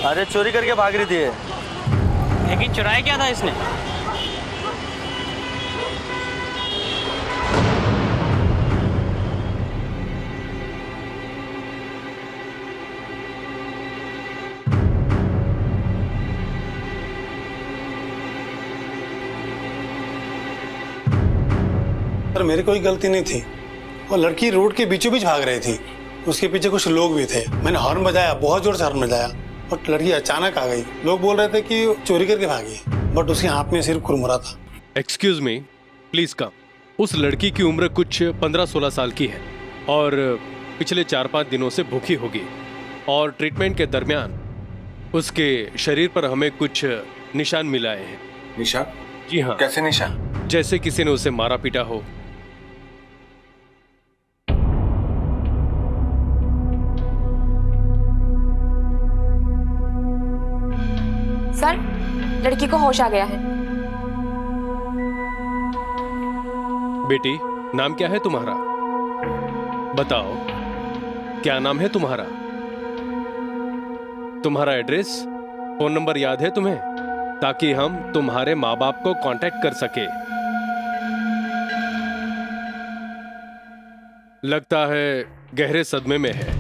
अरे चोरी करके भाग रही थी ये। लेकिन चुराया क्या था इसने? पर मेरी कोई गलती नहीं थी। वो लड़की रोड के बीचों बीच भाग रही थी, उसके पीछे कुछ लोग भी थे। मैंने हॉर्न बजाया, बहुत जोर से हॉर्न बजाया, और लड़की अचानक आ गई। लोग बोल रहे थे कि चोरी करके भागी, बट उसके हाथ में सिर्फ कुरमुरा था। Excuse me, please come. उस लड़की की उम्र कुछ 15-16 साल की है और पिछले 4-5 दिनों से भूखी होगी, और ट्रीटमेंट के दरमियान उसके शरीर पर हमें कुछ निशान मिलाए हैं। निशान? जी हाँ। कैसे निशान? जैसे किसी ने उसे मारा पीटा हो। सर, लड़की को होश आ गया है। बेटी, नाम क्या है तुम्हारा? बताओ, क्या नाम है तुम्हारा? तुम्हारा एड्रेस, फोन नंबर याद है तुम्हें, ताकि हम तुम्हारे माँ बाप को कांटेक्ट कर सके। लगता है गहरे सदमे में है।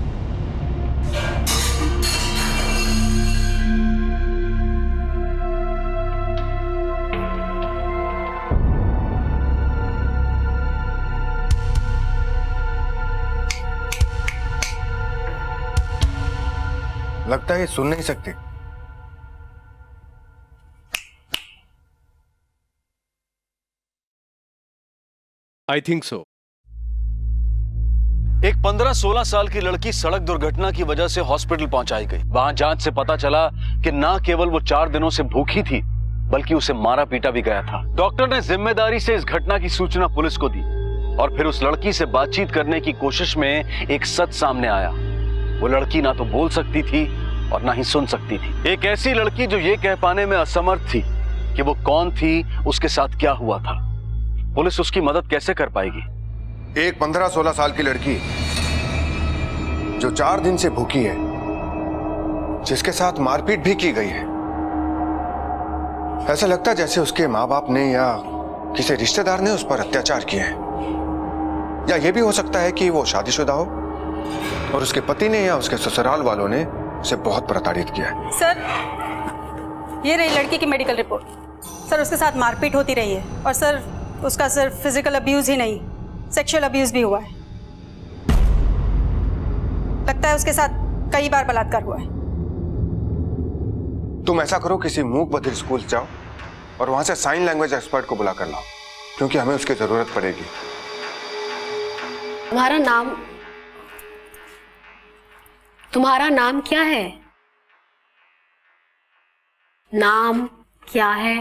लगता है ये सुन नहीं सकती। I think so. एक 15-16 साल की लड़की सड़क दुर्घटना की वजह से हॉस्पिटल पहुंचाई गई। वहां जांच से पता चला कि न केवल वो 4 दिनों से भूखी थी, बल्कि उसे मारा पीटा भी गया था। डॉक्टर ने जिम्मेदारी से इस घटना की सूचना पुलिस को दी, और फिर उस लड़की से बातचीत करने की कोशिश में एक सच सामने आया। वो लड़की ना तो बोल सकती थी और ना ही सुन सकती थी। एक ऐसी लड़की जो ये कह पाने में असमर्थ थी कि वो कौन थी, उसके साथ क्या हुआ था। पुलिस उसकी मदद कैसे कर पाएगी? एक 15-16 साल की लड़की जो 4 दिन से भूखी है, जिसके साथ मारपीट भी की गई है। ऐसा लगता जैसे उसके माँ बाप ने या किसी रिश्तेदार ने उस पर अत्याचार किए हैं, या यह भी हो सकता है कि वो शादीशुदा हो और उसके पति ने या उसके ससुराल वालों ने उसे बहुत प्रताड़ित किया है। सर, ये रही लड़की की मेडिकल रिपोर्ट। सर, उसके साथ मारपीट होती रही है, और सर उसका सिर्फ फिजिकल अब्यूज ही नहीं, सेक्सुअल अब्यूज भी हुआ है। लगता है उसके साथ कई बार बलात्कार हुआ है। तुम ऐसा करो, किसी मूक बधिर स्कूल जाओ और वहां से साइन लैंग्वेज एक्सपर्ट को बुला कर लाओ, क्योंकि हमें उसकी जरूरत पड़ेगी। तुम्हारा नाम क्या है? नाम क्या है?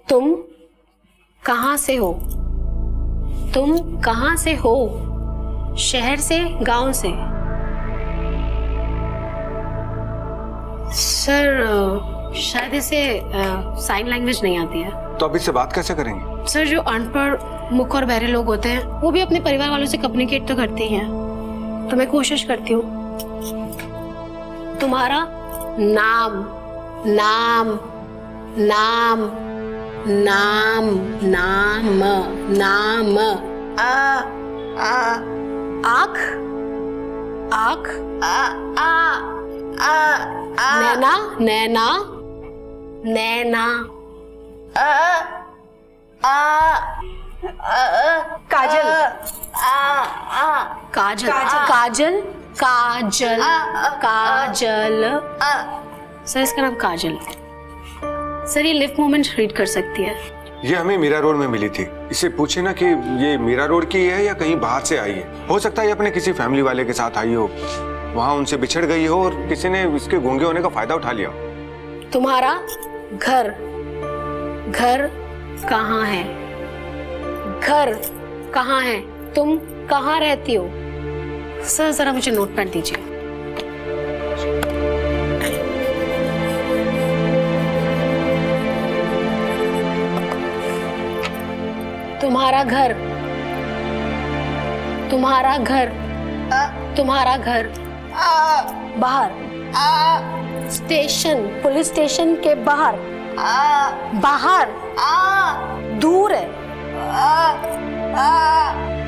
तुम कहां से हो? तुम कहां से हो? शहर से, गांव से? सर, शायद इसे साइन लैंग्वेज नहीं आती है। तो अब इससे बात कैसे करेंगे? सर, जो अनपढ़, मुख और बहरे लोग होते हैं, वो भी अपने परिवार वालों से कम्युनिकेट तो करते ही हैं। तो मैं कोशिश करती हूँ। तुम्हारा नाम, नाम, नाम, नाम, नाम, नाम। आँख, आँख, नैना, नैना, नैना। काजल, काजल, काजल, काजल, काजल। सर, इसका नाम काजल है। सर, ये लिफ्ट मूवमेंट रीड कर सकती है। ये हमें मीरा रोड में मिली थी। इससे पूछे ना कि ये मीरा रोड की है या कहीं बाहर से आई है। हो सकता है ये अपने किसी फैमिली वाले के साथ आई हो, वहां उनसे बिछड़ गई हो और किसी ने इसके गूंगे होने का फायदा उठा लिया। तुम्हारा घर, घर कहाँ है? घर कहाँ है? तुम कहाँ रहती हो? सर, जरा मुझे नोटपैड दीजिए। तुम्हारा घर, तुम्हारा घर, तुम्हारा घर, बाहर। स्टेशन, पुलिस स्टेशन के बाहर। बाहर। दूर है।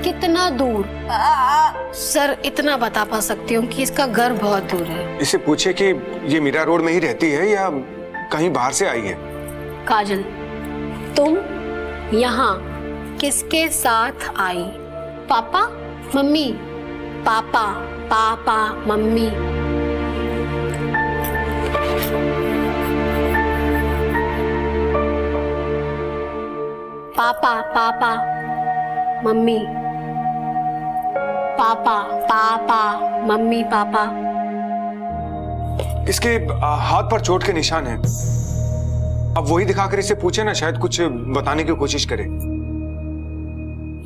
कितना दूर? सर इतना बता पा सकती हूँ कि इसका घर बहुत दूर है। इसे पूछे कि ये मीरा रोड में ही रहती है या कहीं बाहर से आई है। काजल, तुम यहाँ किसके साथ आई? पापा, मम्मी? पापा, पापा, मम्मी। पापा, पापा, मम्मी। पापा, पापा, मम्मी, पापा। इसके हाथ पर चोट के निशान हैं। अब वही दिखाकर इसे पूछे ना, शायद कुछ बताने की कोशिश करे।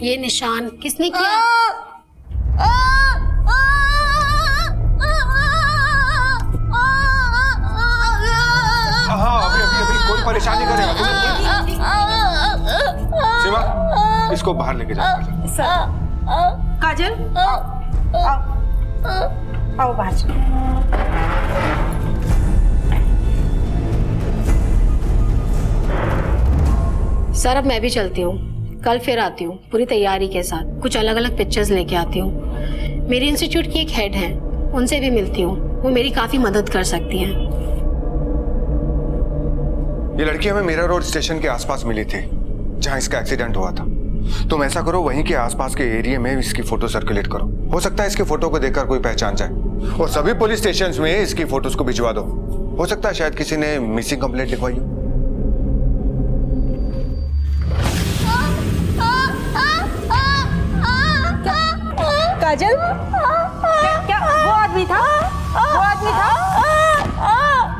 ये निशान किसने किया? हाँ, अभी कोई परेशानी करेगा तुम्हें। सीमा, इसको बाहर लेके जाओ। सर, काजल, आओ बाहर चलो। सर अब मैं भी चलती हूँ, कल फिर आती हूँ पूरी तैयारी के साथ। कुछ अलग अलग पिक्चर्स लेके आती हूँ। मेरी इंस्टीट्यूट की एक हेड है, उनसे भी मिलती हूँ, वो मेरी काफी मदद कर सकती हैं। ये लड़की हमें मीरा रोड स्टेशन के आसपास मिली थी, जहां इसका एक्सीडेंट हुआ था। तुम ऐसा करो, वहीं के आसपास के एरिया में इसकी फोटो सर्कुलेट करो। हो सकता है इसकी फोटो को देखकर कोई पहचान जाए। और सभी पुलिस स्टेशंस में इसकी फोटोज को भिजवा दो। हो सकता है शायद किसी ने मिसिंग कंप्लेंट लिखवाई हो। काजल, क्या वो आदमी था? वो आदमी था?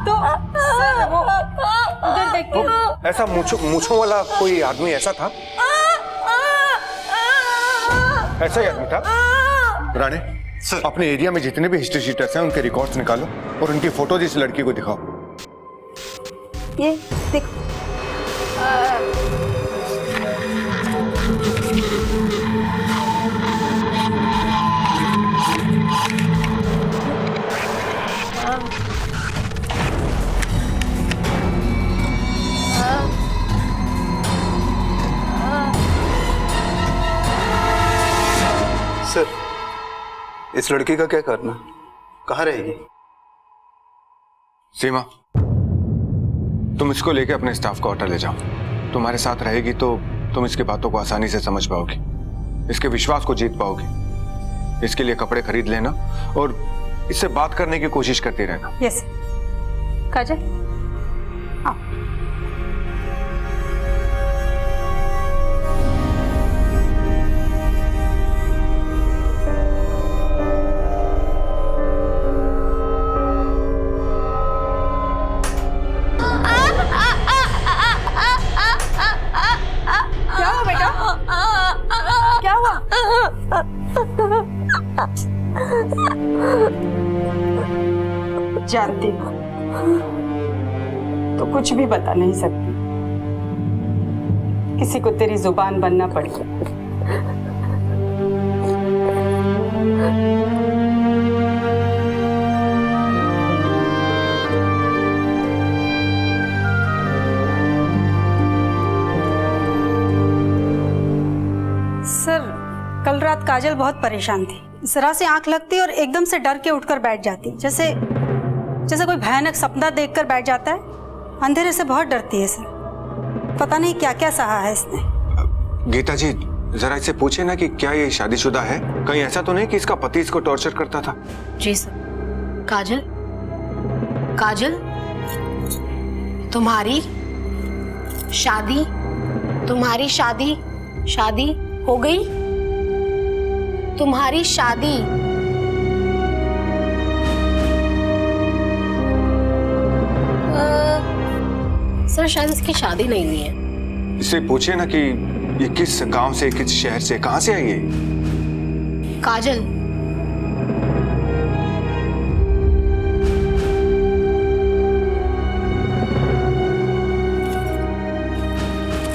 तो सर वो उधर देखते। ऐसा मूंछों वाला कोई आदमी ऐसा था? ऐसा ही आदमी था? राणे सर, अपने एरिया में जितने भी हिस्ट्री शीटर्स हैं उनके रिकॉर्ड्स निकालो और उनकी फोटोज इस लड़की को दिखाओ। ये देखो। सर, इस लड़की का क्या करना? कहाँ रहेगी? सीमा, तुम इसको लेके अपने स्टाफ क्वार्टर ले जाओ। तुम्हारे साथ रहेगी तो तुम इसकी बातों को आसानी से समझ पाओगी, इसके विश्वास को जीत पाओगी। इसके लिए कपड़े खरीद लेना और इससे बात करने की कोशिश करती रहना। यस काजल, आओ। क्या हुआ बेटा? क्या हुआ? जानती हूँ, तो कुछ भी बता नहीं सकती। किसी को तेरी जुबान बनना पड़ेगा। सर, कल रात काजल बहुत परेशान थी। जरा से आंख लगती और एकदम से डर के उठकर बैठ जाती, जैसे कोई भयानक सपना देखकर बैठ जाता है। अंधेरे से बहुत डरती है सर। पता नहीं क्या क्या सहा है इसने। गीता जी, जरा इससे पूछे ना कि क्या ये शादीशुदा है? कहीं ऐसा तो नहीं कि इसका पति इसको टॉर्चर करता था? जी सर। काजल, काजल, तुम्हारी शादी हो गई? तुम्हारी शादी? सर शायद इसकी शादी नहीं हुई है। इससे पूछे ना कि ये किस गांव से, किस शहर से, कहां से आई है? काजल,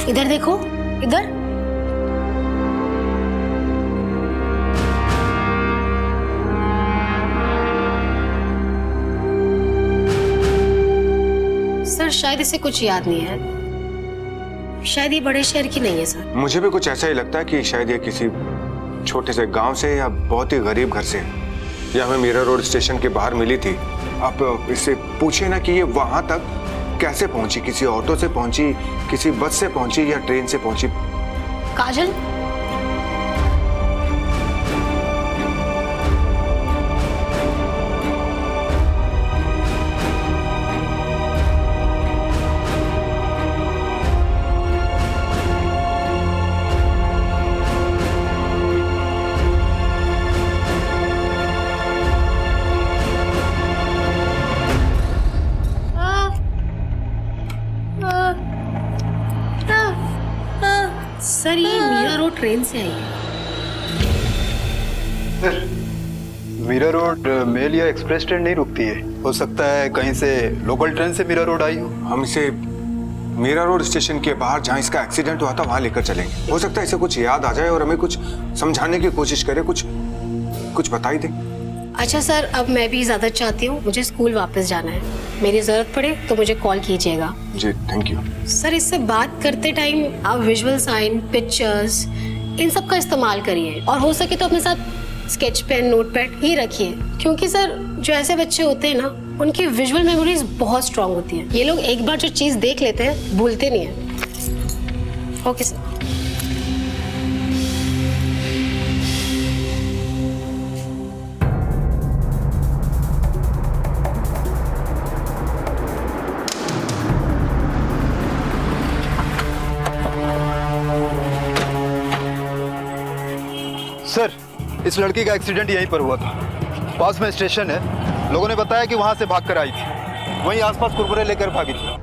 इधर देखो, इधर। सर शायद इसे कुछ याद नहीं है, शायद ये बड़े शहर की नहीं है सर। मुझे भी कुछ ऐसा ही लगता है कि शायद ये किसी छोटे से गांव से या बहुत ही गरीब घर से, या हमें मीरा रोड स्टेशन के बाहर मिली थी। आप इससे पूछिए ना कि ये वहां तक कैसे पहुंची, किसी ऑटो से पहुंची, किसी बस से पहुंची या ट्रेन से पहुंची। काजल, सर ये मीरा रोड ट्रेन से आई है। सर मीरा रोड मेल या एक्सप्रेस ट्रेन नहीं रुकती है, हो सकता है कहीं से लोकल ट्रेन से मीरा रोड आई हो। हम इसे मीरा रोड स्टेशन के बाहर जहां इसका एक्सीडेंट हुआ था वहां लेकर चलेंगे। हो सकता है इसे कुछ याद आ जाए और हमें कुछ समझाने की कोशिश करे, कुछ बता ही दे। अच्छा सर, अब मैं भी इजाजत चाहती हूँ, मुझे स्कूल वापस जाना है। मेरी जरूरत पड़े तो मुझे कॉल कीजिएगा। जी थैंक यू। सर इससे बात करते टाइम आप विजुअल साइन, पिक्चर्स, इन सब का इस्तेमाल करिए, और हो सके तो अपने साथ स्केच पेन, नोटपैड ही रखिए, क्योंकि सर जो ऐसे बच्चे होते हैं ना, उनकी विजुअल मेमोरीज बहुत स्ट्रांग होती है। ये लोग एक बार जो चीज देख लेते हैं भूलते नहीं है। Okay sir. सर इस लड़की का एक्सीडेंट यहीं पर हुआ था, पास में स्टेशन है। लोगों ने बताया कि वहां से भागकर आई थी, वहीं आसपास कुरकुरे लेकर भागी थी।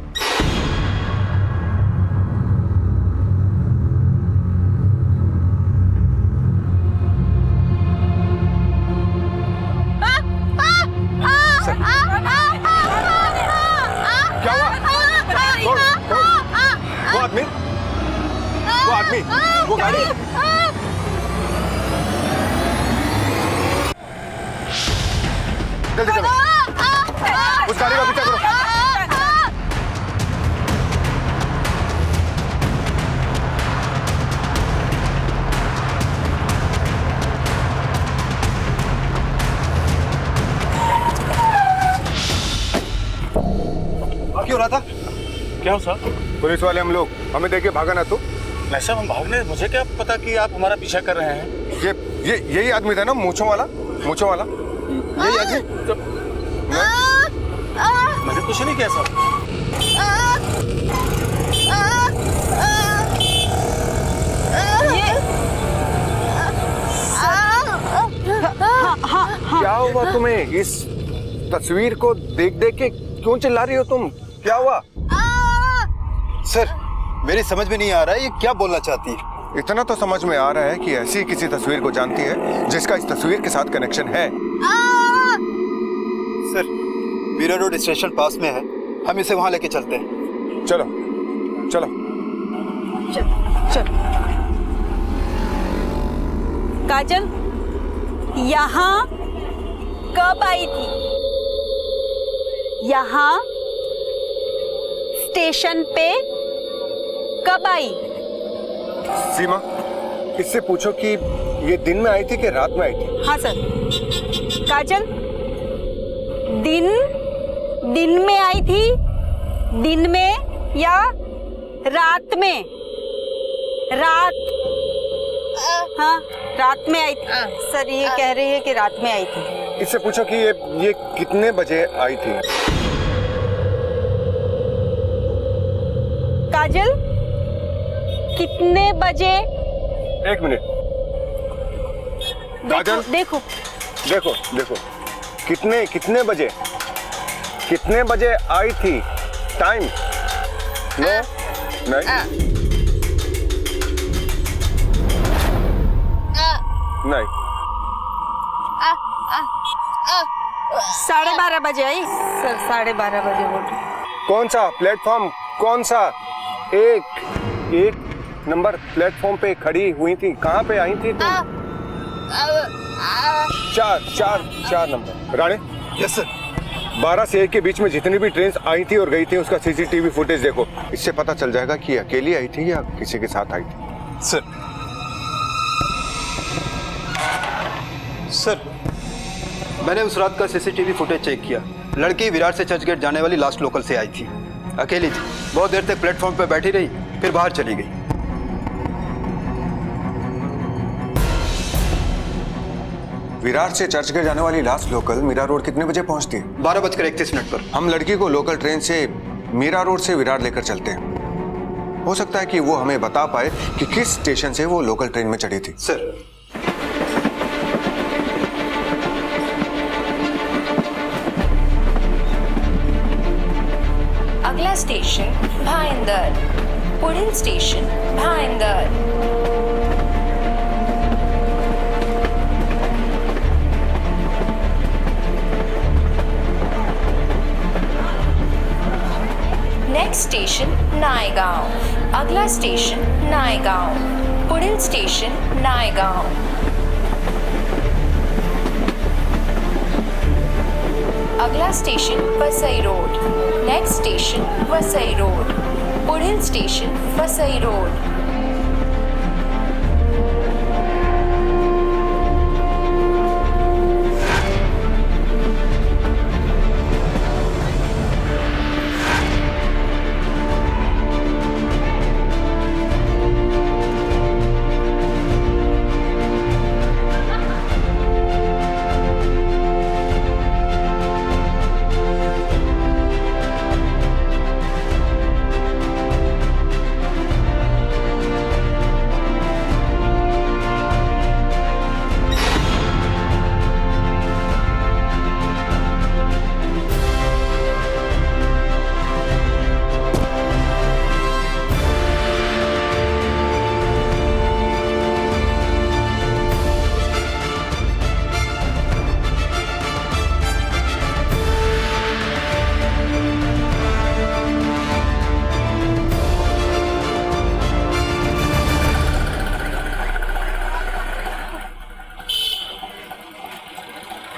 क्या हुआ? वो आदमी, वो गाड़ी। जल्दी चलो, उस गाड़ी का पीछा करो। क्यों रहा था? क्या हो सर? पुलिस वाले हम लोग, हमें देख के भागा ना तू। नहीं सर, हम भागने, मुझे क्या पता कि आप हमारा पीछा कर रहे हैं। यही आदमी था ना, मूंछों वाला? यही आदमी? मैंने कुछ नहीं किया सर। क्या हुआ तुम्हें? इस तस्वीर को देख देख के क्यों चिल्ला रही हो तुम? क्या हुआ? सर मेरी समझ में नहीं आ रहा है ये क्या बोलना चाहती है। इतना तो समझ में आ रहा है कि ऐसी किसी तस्वीर को जानती है जिसका इस तस्वीर के साथ कनेक्शन है। सर मीरा रोड स्टेशन पास में है, हम इसे वहां लेके चलते हैं। चलो चलो। चल। काजल यहाँ कब आई थी? यहाँ स्टेशन पे कब आई? सीमा, इससे पूछो कि ये दिन में आई थी कि रात में आई थी? हाँ सर। काजल दिन में आई थी, दिन में या रात में? रात, हाँ रात में आई थी। सर ये कह रही है कि रात में आई थी। इससे पूछो कि ये कितने बजे आई थी? काजल कितने बजे? एक मिनट। काजल देखो कितने बजे आई थी? टाइम? नो नहीं 12:30 बजे आई सर। 12:30 बजे बोल रही। कौन सा प्लेटफॉर्म? कौन सा? एक नंबर प्लेटफॉर्म पे खड़ी हुई थी। कहाँ पे आई थी तुम? 4 नंबर। राणे? Yes sir. 12 से 1 के बीच में जितनी भी ट्रेन आई थी और गई थी उसका सीसीटीवी फुटेज देखो। इससे पता चल जाएगा कि अकेली आई थी या किसी के साथ आई थी। सर मैंने उस रात का सीसीटीवी फुटेज चेक किया। लड़की विरार से चर्चगेट जाने वाली लास्ट लोकल से आई थी, अकेली थी, बहुत देर तक प्लेटफॉर्म पर बैठी रही, फिर बाहर चली गई। विरार से चर्चगेट जाने वाली लास्ट लोकल मीरा रोड कितने बजे पहुंचती है? 12:31 पर। हम लड़की को लोकल ट्रेन से मीरा रोड से विरार लेकर चलते हैं। हो सकता है कि वो हमें बता पाए कि किस स्टेशन से वो लोकल ट्रेन में चढ़ी थी। सर, अगला स्टेशन भाईंदर, पुढील station Bhayandar. Next station Naigaon, अगला स्टेशन नायगाव, पुढील स्टेशन नायगाव। अगला station Vasai road, next station Vasai road, पुढील स्टेशन वसई रोड।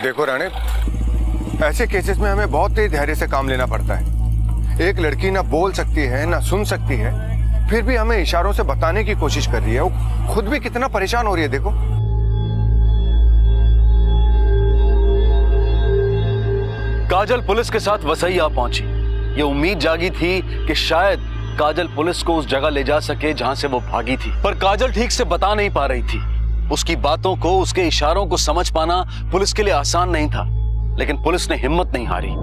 देखो राणे, ऐसे केसेस में हमें बहुत तेज धैर्य से काम लेना पड़ता है। एक लड़की ना बोल सकती है ना सुन सकती है, फिर भी हमें इशारों से बताने की कोशिश कर रही है। वो खुद भी कितना परेशान हो रही है देखो। काजल पुलिस के साथ वसई आ पहुंची। ये उम्मीद जागी थी कि शायद काजल पुलिस को उस जगह ले जा सके जहां से वो भागी थी, पर काजल ठीक से बता नहीं पा रही थी। उसकी बातों को, उसके इशारों को समझ पाना पुलिस के लिए आसान नहीं था, लेकिन पुलिस ने हिम्मत नहीं हारी।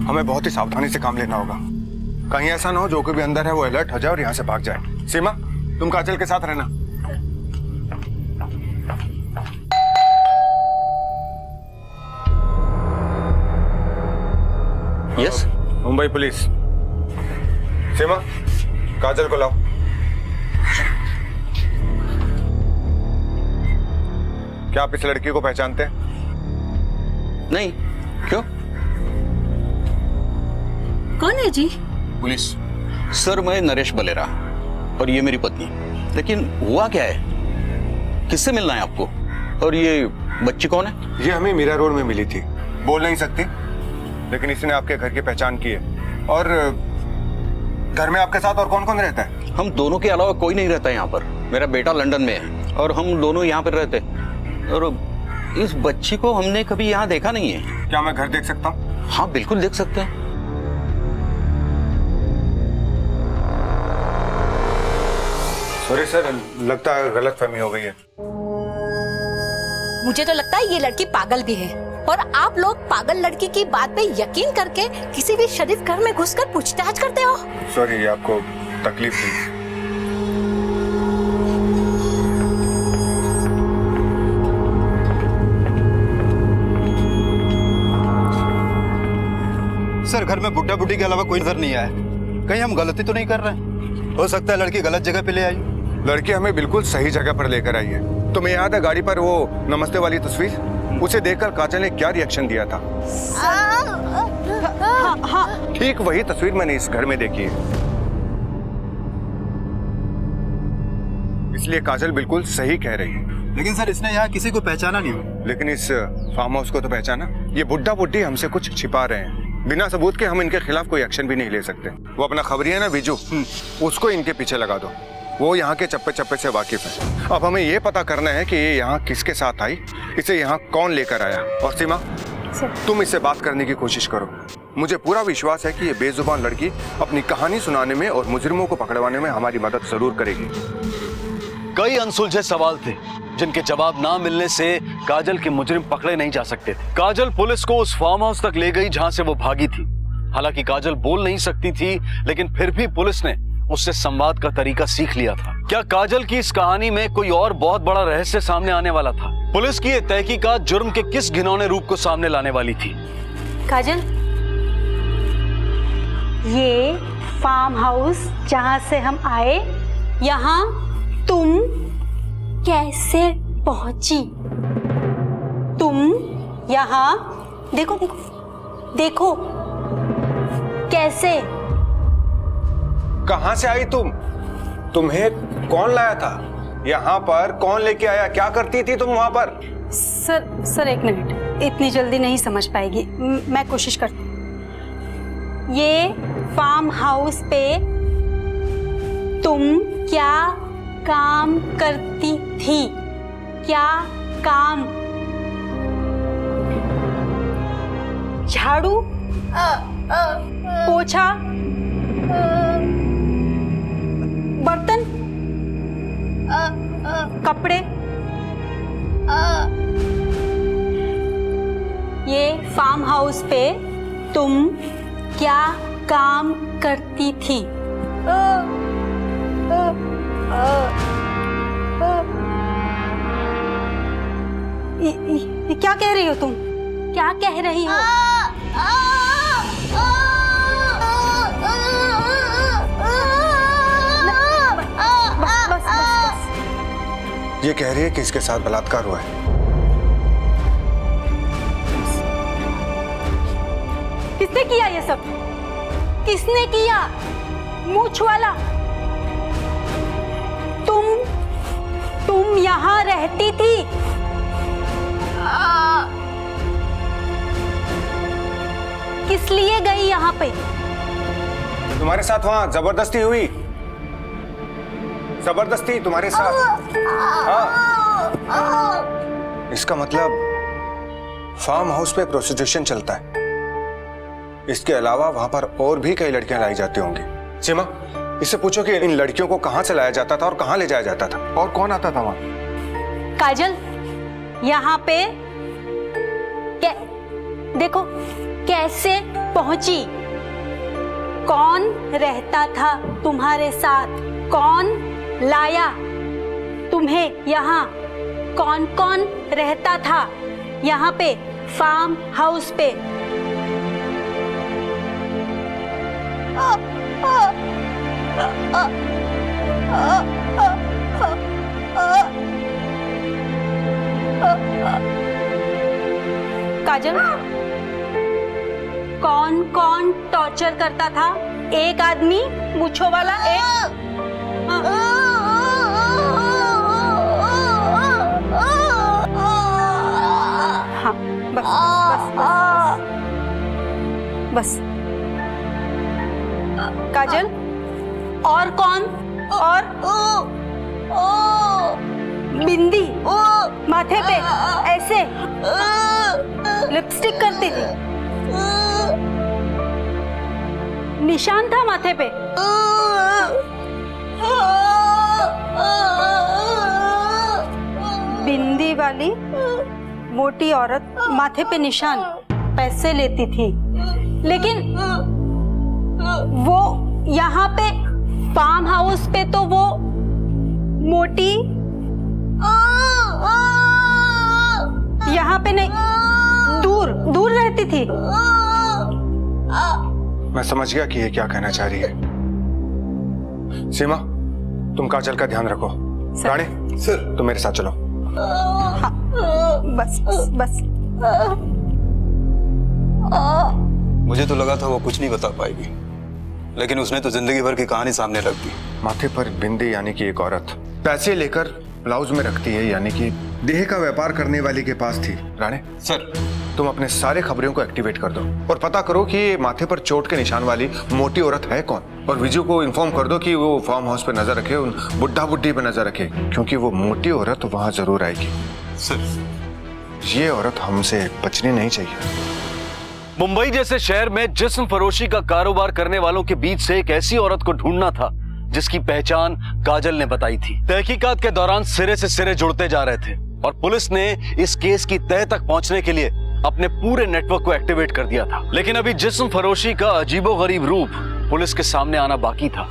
हमें बहुत ही सावधानी से काम लेना होगा। कहीं ऐसा ना हो जो कोई भी अंदर है वो अलर्ट हो जाए और यहाँ से भाग जाए। सीमा, तुम काजल के साथ रहना। Yes, Mumbai police. सीमा, काजल को लाओ। क्या आप इस लड़की को पहचानते हैं? नहीं, क्यों? कौन है जी? पुलिस सर, मैं नरेश बलेरा और ये मेरी पत्नी। लेकिन हुआ क्या है? किससे मिलना है आपको? और ये बच्ची कौन है? ये हमें मीरा रोड में मिली थी। बोल नहीं सकती, लेकिन इसने आपके घर की पहचान की है। और घर में आपके साथ और कौन कौन रहता है? हम दोनों के अलावा कोई नहीं रहता यहाँ पर। मेरा बेटा लंदन में है और हम दोनों यहाँ पर रहते। और इस बच्ची को हमने कभी यहाँ देखा नहीं है। क्या मैं घर देख सकता हूँ? हाँ बिल्कुल देख सकते हैं। सॉरी सर, लगता है गलतफहमी हो गई है। मुझे तो लगता है ये लड़की पागल भी है, और आप लोग पागल लड़की की बात पे यकीन करके किसी भी शरीफ घर में घुसकर पूछताछ करते हो। सॉरी, आपको तकलीफ हुई। सर, घर में बुड्ढा बुड्ढी के अलावा कोई नजर नहीं आया। कहीं हम गलती तो नहीं कर रहे हैं? हो सकता है लड़की गलत जगह पे ले आई। लड़की हमें बिल्कुल सही जगह पर लेकर आई है। तुम्हें याद है गाड़ी पर वो नमस्ते वाली तस्वीर? उसे देखकर काजल ने क्या रिएक्शन दिया था? ठीक वही तस्वीर मैंने इस घर में देखी है। इसलिए काजल बिल्कुल सही कह रही है। लेकिन सर, इसने यहाँ किसी को पहचाना नहीं। लेकिन इस फार्म हाउस को तो पहचाना। ये बुड्ढा बुड्ढी हमसे कुछ छिपा रहे हैं। बिना सबूत के हम इनके खिलाफ कोई एक्शन भी नहीं ले सकते। वो अपना खबरिया ना बीजू, उसको इनके पीछे लगा दो। वो यहाँ के चप्पे चप्पे से वाकिफ है। अब हमें ये पता करना है कि ये यहाँ किसके साथ आई, इसे यहाँ कौन लेकर आया। और सीमा, तुम इससे बात करने की कोशिश करो। मुझे पूरा विश्वास है कि ये बेजुबान लड़की अपनी कहानी सुनाने में और मुजरिमों को पकड़वाने में हमारी मदद जरूर करेगी। कई अनसुलझे सवाल थे जिनके जवाब ना मिलने से काजल के मुजरिम पकड़े नहीं जा सकते थे। काजल पुलिस को उस फार्म हाउस तक ले गई जहां से वो भागी थी। हालांकि काजल बोल नहीं सकती थी, लेकिन फिर भी पुलिस ने उससे संवाद का तरीका सीख लिया था। क्या काजल की इस कहानी में कोई और बहुत बड़ा रहस्य सामने आने वाला था? पुलिस की ये तहकीकात जुर्म के किस घिनौने रूप को सामने लाने वाली थी? काजल, ये फार्म हाउस जहां से हम आए, यहाँ तुम कैसे पहुंची? तुम यहाँ देखो देखो देखो कैसे? कहां से आई तुम? तुम्हें कौन लाया था यहाँ पर? कौन लेके आया? क्या करती थी तुम वहां पर? सर एक मिनट, इतनी जल्दी नहीं समझ पाएगी, मैं कोशिश करती हूँ। ये फार्म हाउस पे तुम क्या काम करती थी? क्या काम? झाड़ू, पोछा, बर्तन, कपड़े? ये फार्म हाउस पे तुम क्या काम करती थी? ये क्या कह रही हो तुम? क्या कह रही हो? ये कह रही है कि इसके साथ बलात्कार हुआ है। किसने किया ये सब? किसने किया? मूछ वाला? तुम यहाँ रहती थी? किस लिए गई यहाँ पे? तुम्हारे साथ वहां जबरदस्ती हुई? जबरदस्ती तुम्हारे साथ? हाँ। इसका मतलब फार्म हाउस पे प्रोस्टिट्यूशन चलता है। इसके अलावा वहां पर और भी कई लड़कियां लाई जाती होंगी। सीमा, इससे पूछो कि इन लड़कियों को कहां से लाया जाता था और कहां ले जाया जाता था, और कौन आता था वहां? काजल, यहाँ पे देखो कैसे पहुंची? कौन रहता था तुम्हारे साथ? कौन लाया तुम्हें यहाँ? कौन कौन रहता था यहाँ पे फार्म हाउस पे? काजल, कौन कौन टॉर्चर करता था? एक आदमी मूंछों वाला, एक हाँ, बस बस बस बस। काजल, और कौन? और बिंदी माथे पे ऐसे लिपस्टिक करती थी, निशान था माथे पे। बिंदी वाली मोटी औरत, माथे पे निशान, पैसे लेती थी। लेकिन वो यहाँ पे फार्म हाउस पे तो वो मोटी, यहाँ पे नहीं, दूर दूर रहती थी। मैं समझ गया कि ये क्या कहना चाह रही है। सीमा, तुम काजल का ध्यान रखो। रानी सर, तुम मेरे साथ चलो। हाँ, बस बस। मुझे तो लगा था वो कुछ नहीं बता पाएगी, लेकिन उसने तो जिंदगी भर की कहानी सामने रख दी। माथे पर बिंदी यानी कि एक औरत पैसे लेकर ब्लाउज में रखती है, यानी कि देह का व्यापार करने वाली के पास थी। राणे सर, तुम अपने सारे खबरों को एक्टिवेट कर दो और पता करो कि ये माथे पर चोट के निशान वाली मोटी औरत है कौन, और विजू को इन्फॉर्म कर दो कि वो फार्म हाउस पे नजर रखे, उन बुड्ढा बुड्ढी पे नजर रखे, क्योंकि वो मोटी औरत वहां जरूर आएगी। सर, ये औरत हमसे बचनी नहीं चाहिए। मुंबई जैसे शहर में जिस्म फरोशी का कारोबार करने वालों के बीच से एक ऐसी औरत को ढूंढना था जिसकी पहचान काजल ने बताई थी। तहकीकात के दौरान सिरे से सिरे जुड़ते जा रहे थे और पुलिस ने इस केस की तह तक पहुंचने के लिए अपने पूरे नेटवर्क को एक्टिवेट कर दिया था। लेकिन अभी जिस्म फरोशी का अजीबोगरीब रूप पुलिस के सामने आना बाकी था।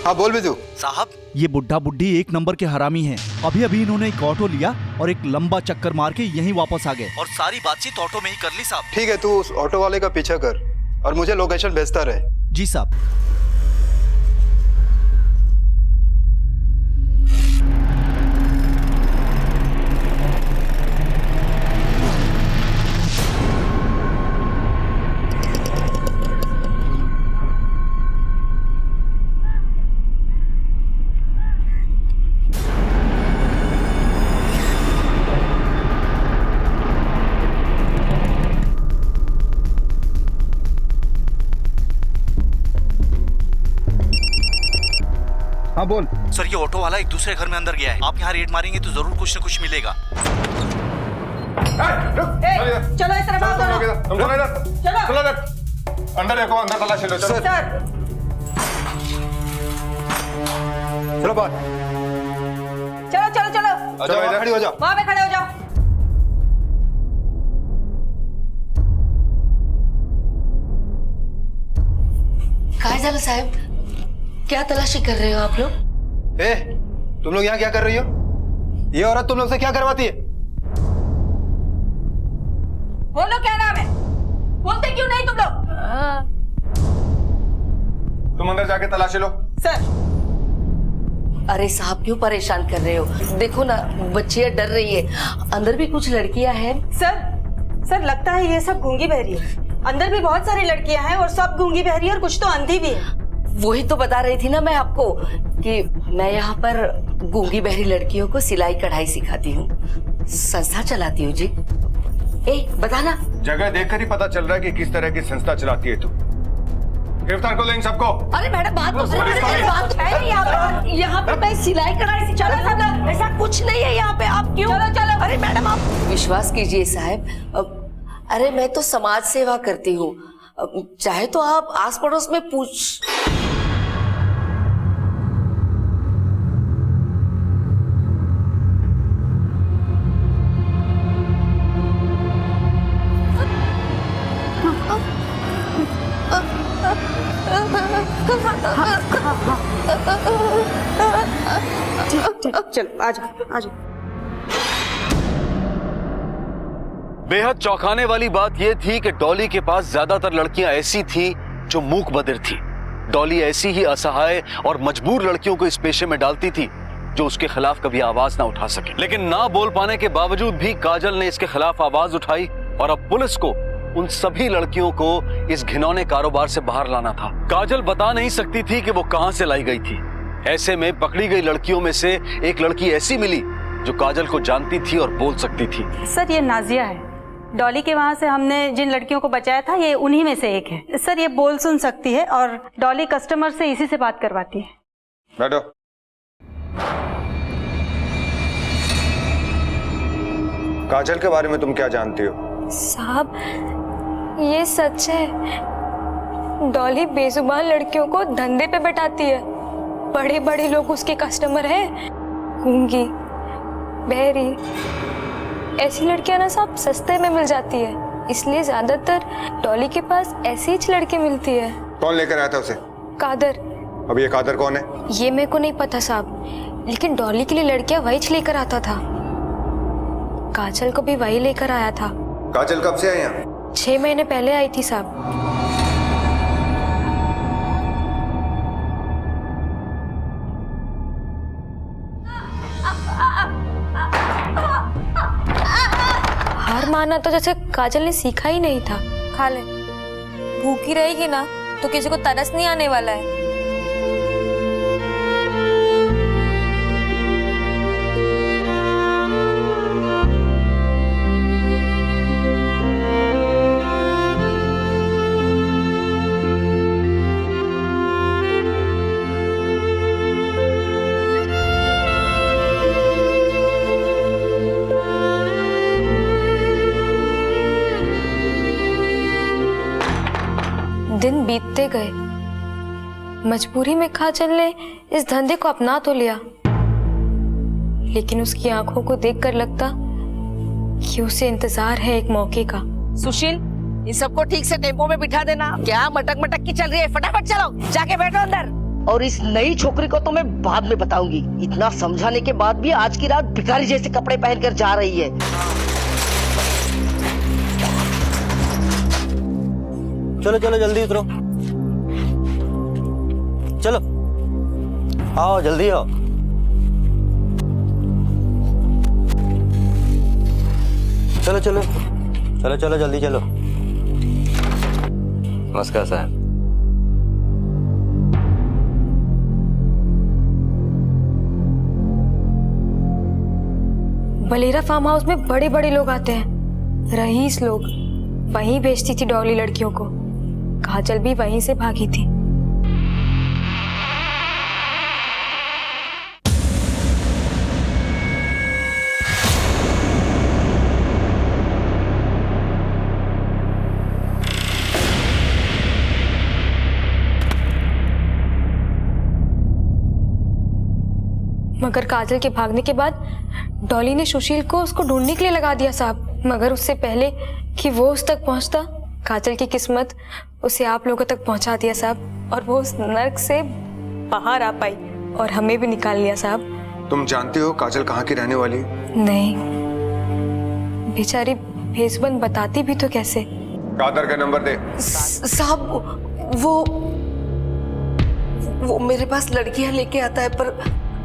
हाँ बोल बिजू। साहब, ये बुड्ढा बुड्ढी एक नंबर के हरामी हैं। अभी अभी इन्होंने एक ऑटो लिया और एक लंबा चक्कर मार के यहीं वापस आ गए और सारी बातचीत ऑटो में ही कर ली साहब। ठीक है, तू उस ऑटो वाले का पीछा कर और मुझे लोकेशन भेजता रहे। जी साहब। हाँ बोल। सर, ये ऑटो वाला एक दूसरे घर में अंदर गया है। आप यहाँ रेड मारेंगे तो जरूर कुछ न कुछ मिलेगा। चलो इस तरफ आओ दोनों। चलो अंदर देखो, अंदर तलाशी लो। चलो चलो बात। चलो चलो चलो, आ जाओ, खड़ी हो जाओ। वहां पे खड़े हो जाओ। काजल साहब, क्या तलाशी कर रहे हो आप लोग? तुम लोग यहाँ क्या कर रही हो? ये औरत तुम लोग से क्या करवाती है? बोलो क्या नाम है? बोलते क्यों नहीं तुम लोग? तुम अंदर जाके तलाशी लो। सर। अरे साहब, क्यों परेशान कर रहे हो? देखो ना, बच्चियां डर रही है। अंदर भी कुछ लड़कियां हैं। सर लगता है ये सब गूंगी बहरी है। अंदर भी बहुत सारी लड़कियां हैं और सब गूंगी बहरी और कुछ तो अंधी भी है। वही तो बता रही थी ना मैं आपको कि मैं यहाँ पर गूंगी बहरी लड़कियों को सिलाई कढ़ाई सिखाती हूँ, संस्था चलाती हूँ जी। बताना। जगह देखकर ही पता चल रहा है कि किस तरह की संस्था चलाती है तू। गिरफ्तार कर लो इन सबको। अरे मैडम, बात तो यहाँ पे मैं सिलाई कढ़ाई सिखाना, ऐसा कुछ नहीं है यहाँ पे। आप क्यों? चलो। अरे मैडम, आप विश्वास कीजिए साहब, अरे मैं तो समाज सेवा करती हूँ। चाहे तो आप आस पड़ोस में पूछ। ठीक, चलो आजा। बेहद चौंकाने वाली बात यह थी कि डॉली के पास ज्यादातर लड़कियां ऐसी थी जो मूक बधिर थी। डॉली ऐसी ही असहाय और मजबूर लड़कियों को इस पेशे में डालती थी जो उसके खिलाफ कभी आवाज ना उठा सके। लेकिन ना बोल पाने के बावजूद भी काजल ने इसके खिलाफ आवाज उठाई और अब पुलिस को उन सभी लड़कियों को इस घिनौने कारोबार से बाहर लाना था। काजल बता नहीं सकती थी कि वो कहां से लाई गई थी। ऐसे में पकड़ी गई लड़कियों में से एक लड़की ऐसी मिली जो काजल को जानती थी और बोल सकती थी। सर ये नाजिया है। डॉली के वहाँ से हमने जिन लड़कियों को बचाया था ये उन्हीं में से एक है। सर ये बोल सुन सकती है और डॉली कस्टमर से इसी से बात करवाती है। बैठो। काजल के बारे में तुम क्या जानती हो? साहब ये सच है, डॉली बेजुबान लड़कियों को धंधे पे बैठाती है। बड़े बड़े लोग उसके कस्टमर हैं, गूंगी, बहरी, ऐसी लड़कियां ना साहब सस्ते में मिल जाती है, इसलिए ज्यादातर डॉली के पास ऐसी ही लड़की मिलती है। कौन लेकर आया था उसे? कादर। अब ये कादर कौन है? ये मेरे को नहीं पता साहब, लेकिन डॉली के लिए लड़कियां वही लेकर आता था। काजल को भी वही लेकर आया था। काजल कब से आई यहाँ? 6 महीने पहले आई थी साहब। हार माना तो जैसे काजल ने सीखा ही नहीं था। खा ले, भूखी रहेगी ना तो किसी को तरस नहीं आने वाला है। दिन बीतते गए, मजबूरी में काजल ने इस धंधे को अपना तो लिया, लेकिन उसकी आंखों को देखकर लगता कि उसे इंतजार है एक मौके का। सुशील, इन सबको ठीक से टेम्पो में बिठा देना। क्या मटक मटक की चल रही है? फटाफट चलो, जाके बैठो अंदर। और इस नई छोकरी को तो मैं बाद में बताऊंगी। इतना समझाने के बाद भी आज की रात भिखारी जैसे कपड़े पहनकर जा रही है। चलो चलो जल्दी उतरो, चलो आओ जल्दी आओ। चलो चलो चलो चलो जल्दी चलो। नमस्कार साहब। बलेरा फार्म हाउस में बड़े बड़े लोग आते हैं, रईस लोग। वहीं बेचती थी डॉली लड़कियों को। काजल भी वहीं से भागी थी। मगर काजल के भागने के बाद डॉली ने सुशील को उसको ढूंढने के लिए लगा दिया साहब। मगर उससे पहले कि वो उस तक पहुंचता, काजल की किस्मत उसे आप लोगों तक पहुंचा दिया साहब, और वो उस नर्क से बाहर आ पाई और हमें भी निकाल लिया साहब। तुम जानती हो काजल कहाँ की रहने वाली? नहीं, बेचारी भेसबंद बताती भी तो कैसे। कादर का नंबर दे। साहब वो मेरे पास लड़कियां लेके आता है, पर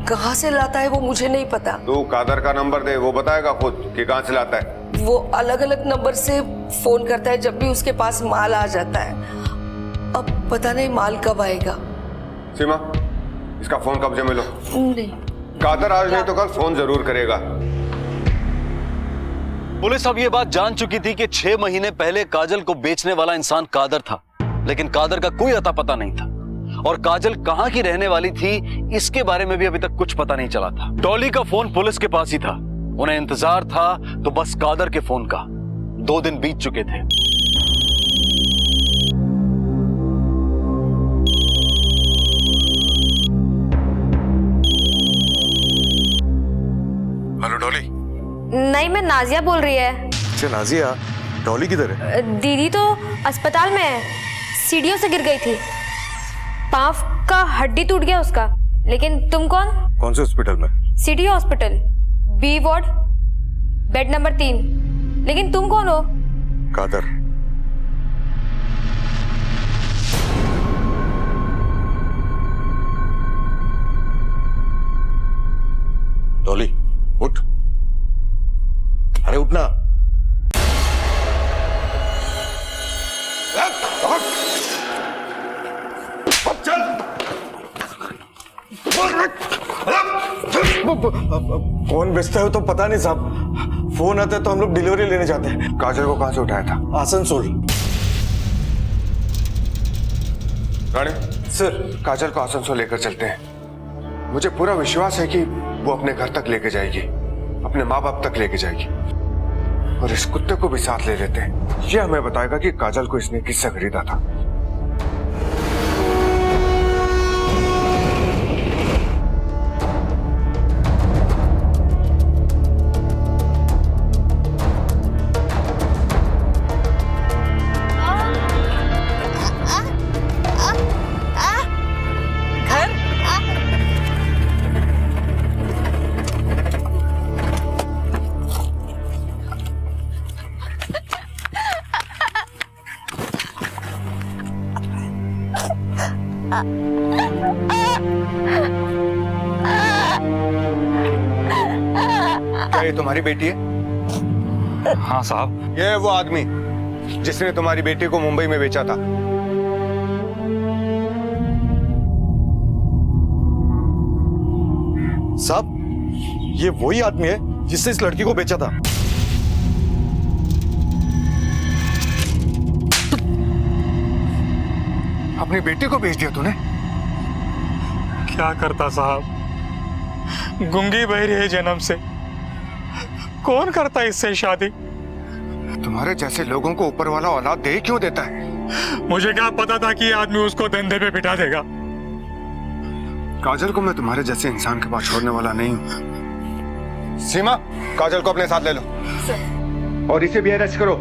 कहाँ से लाता है वो मुझे नहीं पता। तू कादर का नंबर दे, वो बताएगा खुद कि कहाँ से लाता है। वो अलग अलग नंबर से फोन करता है जब भी उसके पास माल आ जाता है। अब पता नहीं माल कब आएगा। सीमा, इसका फोन कब्जे में लो। नहीं, कादर आज नहीं तो कल फोन जरूर करेगा। पुलिस अब ये बात जान चुकी थी कि 6 महीने पहले काजल को बेचने वाला इंसान कादर था, लेकिन कादर का कोई अता पता नहीं था। और काजल कहां की रहने वाली थी इसके बारे में भी अभी तक कुछ पता नहीं चला था। डॉली का फोन पुलिस के पास ही था, उन्हें इंतजार था तो बस कादर के फोन का। 2 दिन बीत चुके थे। हेलो डॉली। नहीं, मैं नाजिया बोल रही है। अच्छा नाजिया, डॉली किधर है? दीदी तो अस्पताल में है, सीढ़ियों से गिर गई थी, पांव का हड्डी टूट गया उसका। लेकिन तुम कौन? कौन से हॉस्पिटल में? City hospital, B ward, bed number 3। लेकिन तुम कौन हो? कादर। कौन बेचता है तो पता नहीं साहब, फोन आता है तो हम लोग डिलीवरी लेने जाते हैं। काजल को कहां से उठाया था? आसनसोल। राणे सर, काजल को आसनसोल लेकर चलते हैं। मुझे पूरा विश्वास है कि वो अपने घर तक लेके जाएगी, अपने माँ बाप तक लेके जाएगी। और इस कुत्ते को भी साथ ले लेते हैं, ये हमें बताएगा कि काजल को इसने किससे खरीदा था। क्या ये तुम्हारी बेटी है? हाँ साहब। ये है वो आदमी जिसने तुम्हारी बेटी को मुंबई में बेचा था। साहब, ये वही आदमी है जिसने इस लड़की को बेचा था। अपनी बेटी को बेच दिया तूने? क्या करता साहब, गूंगी बहरी है जन्म से, कौन करता इससे शादी? तुम्हारे जैसे लोगों को ऊपर वाला औलाद दे क्यों देता है? मुझे क्या पता था कि ये आदमी उसको धंधे पे बिठा देगा। काजल को मैं तुम्हारे जैसे इंसान के पास छोड़ने वाला नहीं हूं। सीमा, काजल को अपने साथ ले लो और इसे भी अरेस्ट करो।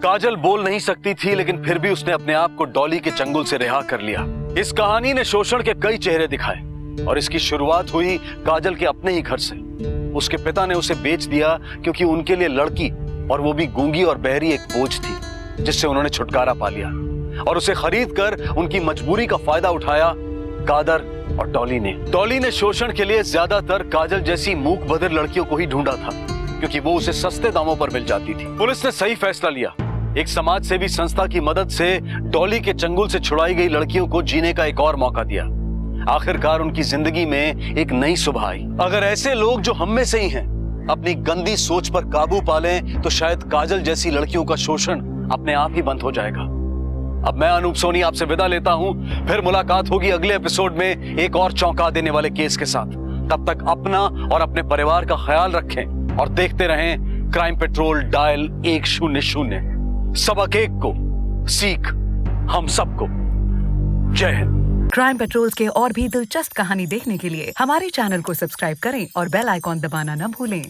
काजल बोल नहीं सकती थी, लेकिन फिर भी उसने अपने आप को डॉली के चंगुल से रिहा कर लिया। इस कहानी ने शोषण के कई चेहरे दिखाए और इसकी शुरुआत हुई काजल के अपने ही घर से। उसके पिता ने उसे बेच दिया क्योंकि उनके लिए लड़की, और वो भी गूंगी और बहरी, एक बोझ थी जिससे उन्होंने छुटकारा पा लिया। और उसे खरीद कर उनकी मजबूरी का फायदा उठाया कादर और डॉली ने। डॉली ने शोषण के लिए ज्यादातर काजल जैसी मूक बधिर लड़कियों को ही ढूंढा था, क्योंकि वो उसे सस्ते दामों पर मिल जाती थी। पुलिस ने सही फैसला लिया। एक समाज सेवी संस्था की मदद से डॉली के चंगुल से छुड़ाई गई लड़कियों को जीने का एक और मौका दिया। आखिरकार उनकी जिंदगी में एक नई सुबह आई। अगर ऐसे लोग जो हम में से ही हैं अपनी गंदी सोच पर काबू पा लें तो शायद काजल जैसी लड़कियों का शोषण अपने आप ही बंद हो जाएगा। अब मैं अनूप सोनी आपसे विदा लेता हूं। फिर मुलाकात होगी अगले एपिसोड में एक और चौंका देने वाले केस के साथ। तब तक अपना और अपने परिवार का ख्याल रखें और देखते रहें क्राइम पेट्रोल डायल 100। सबक एक को सीख हम सबको। जय हिंद। क्राइम पेट्रोल के और भी दिलचस्प कहानी देखने के लिए हमारे चैनल को सब्सक्राइब करें और बेल आइकॉन दबाना न भूलें।